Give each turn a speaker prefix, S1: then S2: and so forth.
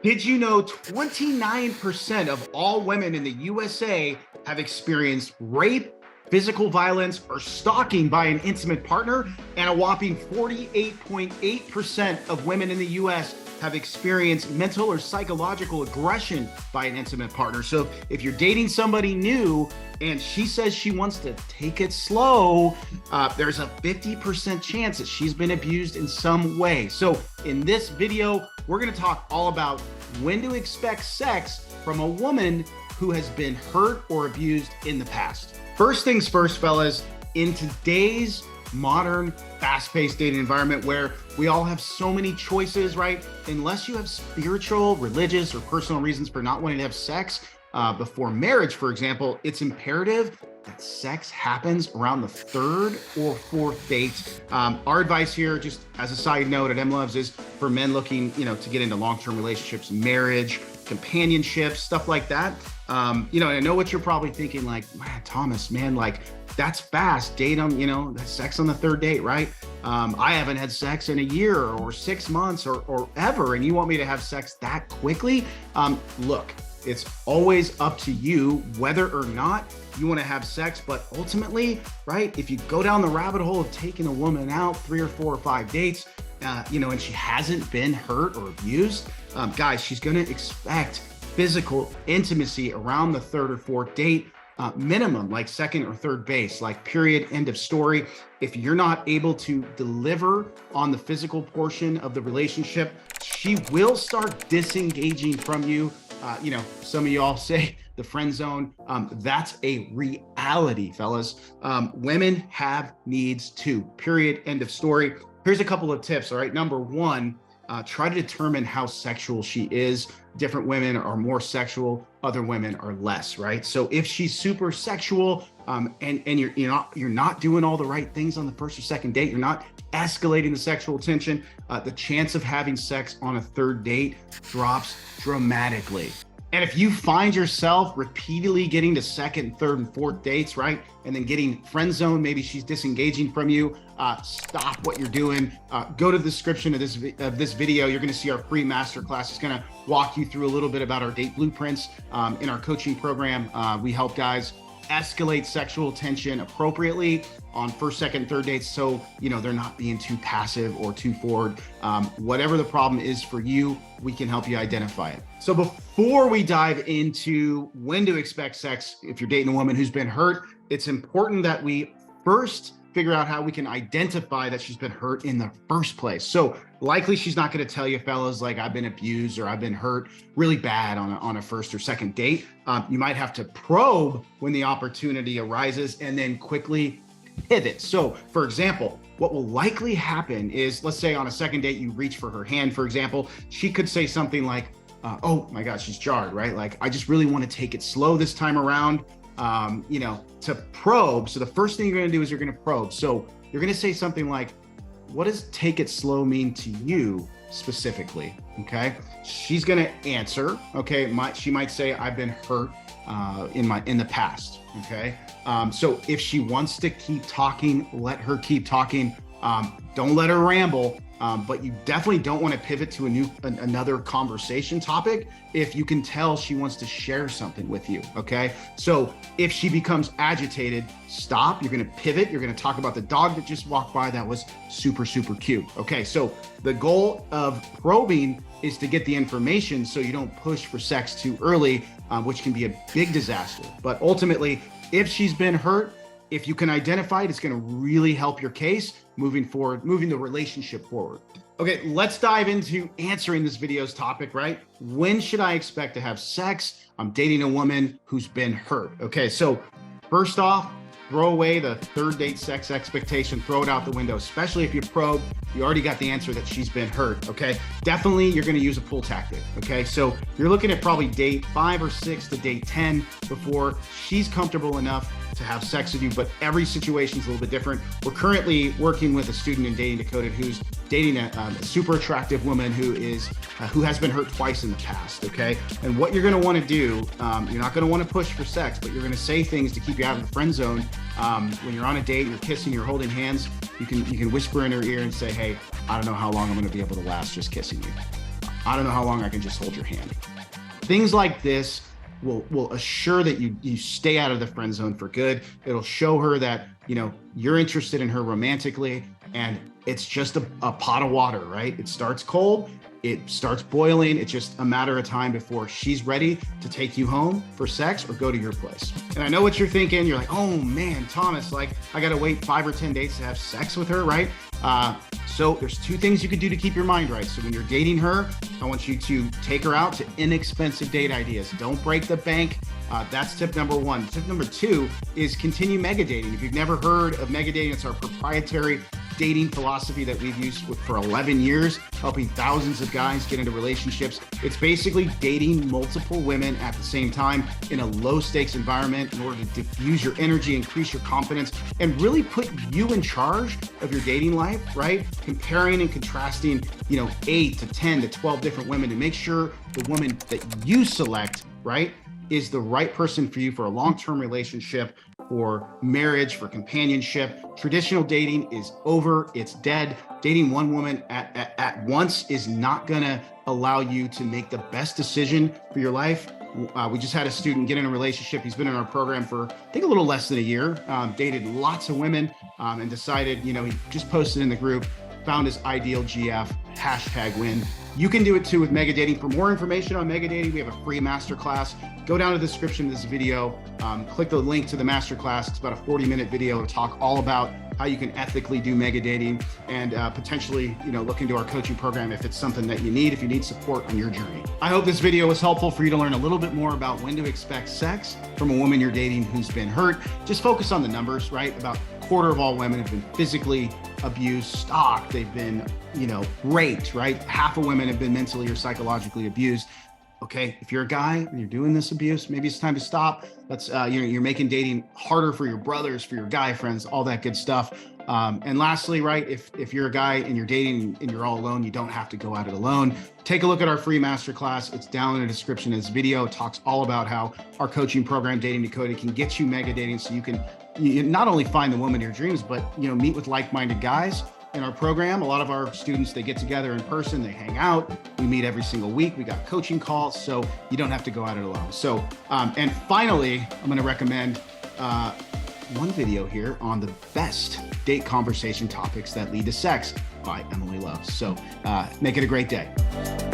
S1: Did you know 29% of all women in the USA have experienced rape, physical violence, or stalking by an intimate partner? And a whopping 48.8% of women in the US have experienced mental or psychological aggression by an intimate partner. So if you're dating somebody new and she says she wants to take it slow, there's a 50% chance that she's been abused in some way. So in this video, we're gonna talk all about when to expect sex from a woman who has been hurt or abused in the past. First things first, fellas, in today's modern, fast-paced dating environment where we all have so many choices, right? Unless you have spiritual, religious, or personal reasons for not wanting to have sex before marriage, for example, it's imperative that sex happens around the third or fourth date. Our advice here, just as a side note at emlovz, is for men looking, to get into long-term relationships, marriage, companionship, stuff like that. And I know what you're probably thinking, like, man, Thomas, man, like, that's fast. Date them, that's sex on the third date, right? I haven't had sex in a year or 6 months or ever, and you want me to have sex that quickly? Look, it's always up to you whether or not you want to have sex, but ultimately, right, if you go down the rabbit hole of taking a woman out 3 or 4 or 5 dates, and she hasn't been hurt or abused, guys, she's going to expect physical intimacy around the third or fourth date, minimum, like second or third base, like period, end of story. If you're not able to deliver on the physical portion of the relationship, she will start disengaging from you. Some of y'all say the friend zone. That's a reality, fellas. Women have needs too, period, end of story. Here's a couple of tips, all right? Number one, try to determine how sexual she is. Different women are more sexual, other women are less, right? So if she's super sexual, and you're not doing all the right things on the first or second date, you're not escalating the sexual tension, the chance of having sex on a third date drops dramatically. And if you find yourself repeatedly getting to second, third, and fourth dates, right, and then getting friend zone, maybe she's disengaging from you, stop what you're doing. Go to the description of this video. You're going to see our free masterclass. It's going to walk you through a little bit about our date blueprints. In our coaching program, we help guys escalate sexual tension appropriately on first, second, third dates, so they're not being too passive or too forward. Whatever the problem is for you, we can help you identify it. So before we dive into when to expect sex if you're dating a woman who's been hurt, it's important that we first figure out how we can identify that she's been hurt in the first place. So likely she's not going to tell you, fellas, like, I've been abused or I've been hurt really bad on a first or second date. You might have to probe when the opportunity arises and then quickly pivot. So for example, what will likely happen is, let's say on a second date, you reach for her hand, for example, she could say something like, oh my God, she's jarred, right? Like, I just really want to take it slow this time around. To probe. So the first thing you're going to do is you're going to probe. So you're going to say something like, what does take it slow mean to you specifically? Okay. She's going to answer. Okay. She might say, I've been hurt in the past. Okay. So if she wants to keep talking, let her keep talking. Don't let her ramble. But you definitely don't want to pivot to another conversation topic if you can tell she wants to share something with you, okay? So if she becomes agitated, stop. You're going to pivot. You're going to talk about the dog that just walked by that was super, super cute. Okay, so the goal of probing is to get the information so you don't push for sex too early, which can be a big disaster. But ultimately, if she's been hurt, if you can identify it, it's going to really help your case moving forward, moving the relationship forward. Okay, let's dive into answering this video's topic, right? When should I expect to have sex? I'm dating a woman who's been hurt. Okay, so first off, throw away the third date sex expectation, throw it out the window, especially if you probe, you already got the answer that she's been hurt, okay? Definitely you're gonna use a pull tactic, okay? So you're looking at probably date 5 or 6 to date 10 before she's comfortable enough to have sex with you, but every situation is a little bit different. We're currently working with a student in Dating Decoded who's dating a super attractive woman who has been hurt twice in the past, okay? And what you're gonna wanna do, you're not gonna wanna push for sex, but you're gonna say things to keep you out of the friend zone. When you're on a date, you're kissing, you're holding hands, you can whisper in her ear and say, hey, I don't know how long I'm gonna be able to last just kissing you. I don't know how long I can just hold your hand. Things like this will assure that you stay out of the friend zone for good. It'll show her that, you know, you're interested in her romantically, and it's just a pot of water, right? It starts cold, it starts boiling. It's just a matter of time before she's ready to take you home for sex or go to your place. And I know what you're thinking. You're like, oh man, Thomas, like I got to wait 5 or 10 days to have sex with her, right? So there's 2 things you could do to keep your mind right. So when you're dating her, I want you to take her out to inexpensive date ideas. Don't break the bank. That's tip number 1. Tip number 2 is continue mega dating. If you've never heard of mega dating, it's our proprietary dating philosophy that we've used for 11 years, helping thousands of guys get into relationships. It's basically dating multiple women at the same time in a low stakes environment in order to diffuse your energy, increase your confidence, and really put you in charge of your dating life, right? Comparing and contrasting, 8 to 10 to 12 different women to make sure the woman that you select, right, is the right person for you for a long-term relationship, for marriage, for companionship. Traditional dating is over, it's dead. Dating one woman at once is not gonna allow you to make the best decision for your life. We just had a student get in a relationship. He's been in our program for, I think, a little less than a year, dated lots of women, and decided, he just posted in the group, found his ideal GF, #win. You can do it too with mega dating. For more information on mega dating, we have a free masterclass. Go down to the description of this video, click the link to the masterclass. It's about a 40-minute video to talk all about how you can ethically do mega dating and potentially, look into our coaching program if it's something that you need, if you need support on your journey. I hope this video was helpful for you to learn a little bit more about when to expect sex from a woman you're dating who's been hurt. Just focus on the numbers, right? About a quarter of all women have been physically abused, stalked, they've been, raped, right? Half of women have been mentally or psychologically abused. Okay, if you're a guy and you're doing this abuse, maybe it's time to stop. Let's, you're making dating harder for your brothers, for your guy friends, all that good stuff. And lastly, right, if you're a guy and you're dating and you're all alone, you don't have to go at it alone. Take a look at our free masterclass. It's down in the description of this video. It talks all about how our coaching program, Dating Decoded, can get you mega dating so you can not only find the woman of your dreams, but meet with like-minded guys. In our program, a lot of our students, they get together in person, they hang out, we meet every single week, we got coaching calls, so you don't have to go at it alone. So, and finally, I'm gonna recommend one video here on the best date conversation topics that lead to sex by emlovz. So make it a great day.